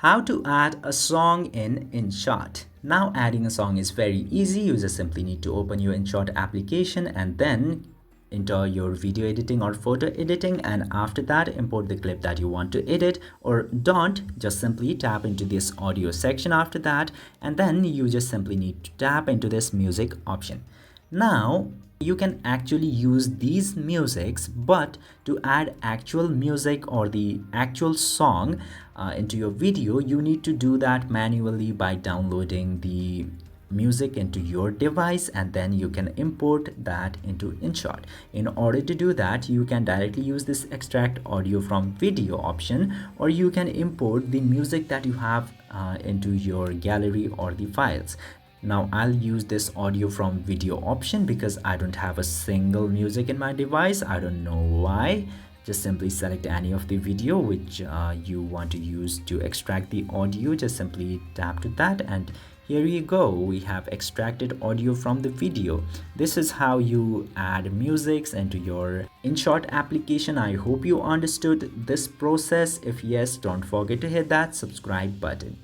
How to add a song in InShot. Now adding a song is very easy. You just simply need to open your InShot application and then enter your video editing or photo editing, and after that import the clip that you want to edit, or don't, just simply tap into this audio section after that, and then you just simply need to tap into this music option. Now you can actually use these musics, but to add actual music or the actual song into your video, you need to do that manually by downloading the music into your device, and then you can import that into InShot. In order to do that, you can directly use this extract audio from video option, or you can import the music that you have into your gallery or the files. Now I'll use this audio from video option because I don't have a single music in my device. I don't know why. Just simply select any of the video which you want to use to extract the audio. Just simply tap to that, and here you go. We have extracted audio from the video. This is how you add musics into your InShot application. I hope you understood this process. If yes, don't forget to hit that subscribe button.